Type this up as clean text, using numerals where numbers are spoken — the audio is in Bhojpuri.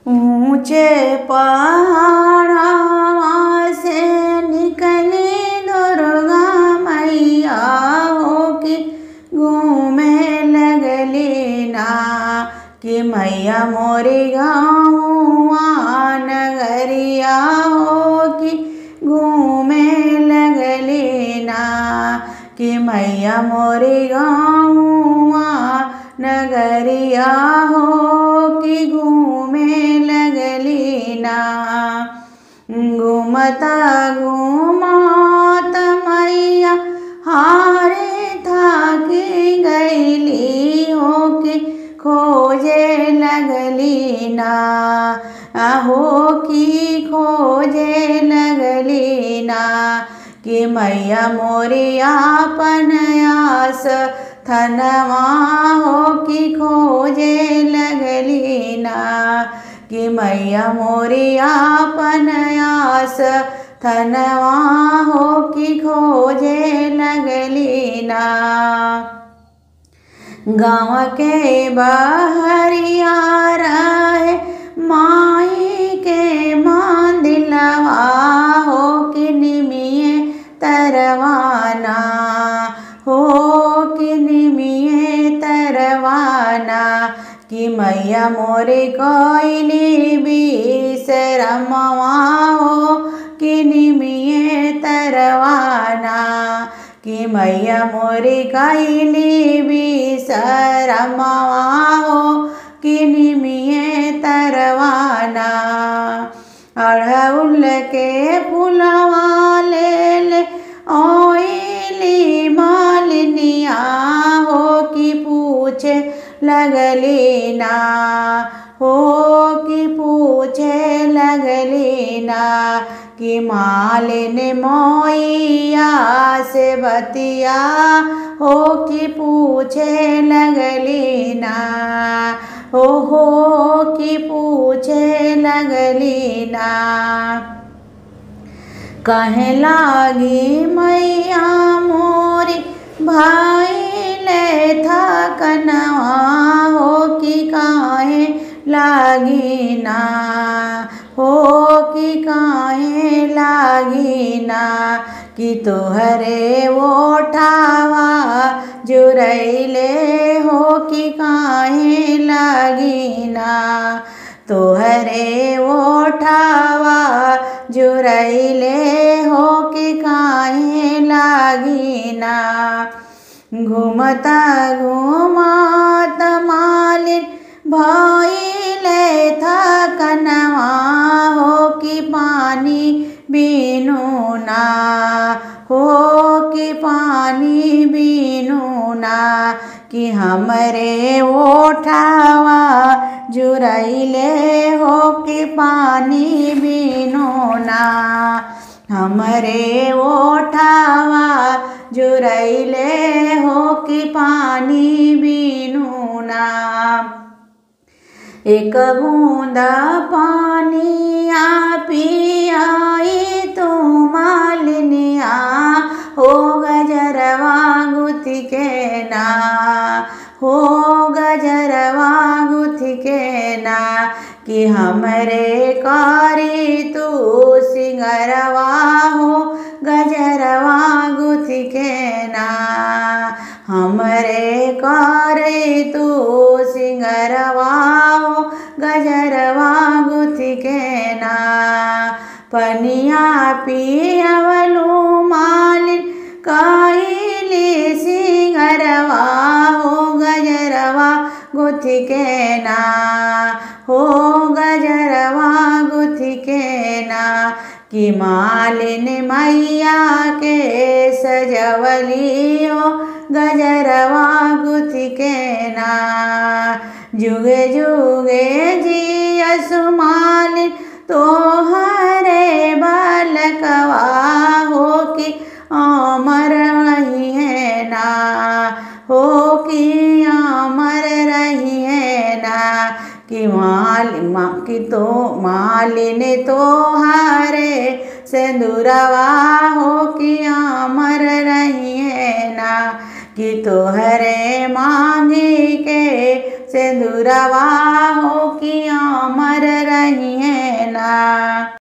ऊंचे पहाड़वा से निकली दुर्गा मैया हो कि घूमे लगली ना कि मैया मोरी गाँवा नगरिया हो कि घूमे लगली ना कि मैया मोरी गाँवा नगरिया हो कि घूमे लगली ना। घूमता घूमत मैया हारे थाकी गईली हो कि खोजे लगली ना हो कि खोजे लगली ना कि मैया मोरी आपन आस थनवा हो कि खोजे लगली ना कि मैया मोरी आपन आस थनवा हो कि खोजे लगली ना। गाँव के बहरिया रहे माई के मांदिलवा हो कि निमिये तरवाना हो कि निमिये तरवाना कि मैया मोरे कोइली बिसरमवा हो कि निमिये तरवाना कि मैया मोरी कोइली बिसरमवा हो कि निमिये तरवाना। अड़हुल के फुलवा ले ले ओइली मालिनिया हो कि पूछे लगली ना हो कि पूछे लगली ना कि मालिन मोइया से बतिया हो कि पूछे लगली ना हो कि पूछे लगली ना। कहे लागी मैया मोरी भाई ले था कनवा हो कि काहे लागी ना हो कि काहे लागी ना कि तोहरे ओठावा जुरैले हो कि काहे लागी ना तोहरे ओठावा जुरैले हो कि काहे लागी ना। घूमता घूमत मालिन भइले था कनवा हो कि पानी बीनू ना हो कि पानी बीनू ना कि हमरे ओठावा जुरैले हो कि पानी बीनू ना हमरे ओठावा जुरैले हो कि पानी बीनू ना। एक बूंदा पानी आ पियाई तू मालिनिया हो गजरवा गुथ के ना हो गजरवा गुथ के ना कि हमरे कारी तू सिंगरवा हो गजरवा गुथ के ना हमरे कारी तू सिंगरवा हो गजरवा गुथ के ना। पनिया पियवलू मालिन काइली सिंगरवा हो गजरवा गुथ के ना हो गजरवा गुथ के ना कि मालिन मैया के सजवली हो गजरवा गुथ के ना। जुगे जुगे जियसु मालिन तोहरे बालकवा हो कि अमर रही है ना हो कि अमर रही है ना कि मालिन तोहारे सिंदूरवा हो कि अमर रही है ना कि तोहरे मांगी के सिंदूरवा हो कि अमर नहीं है ना।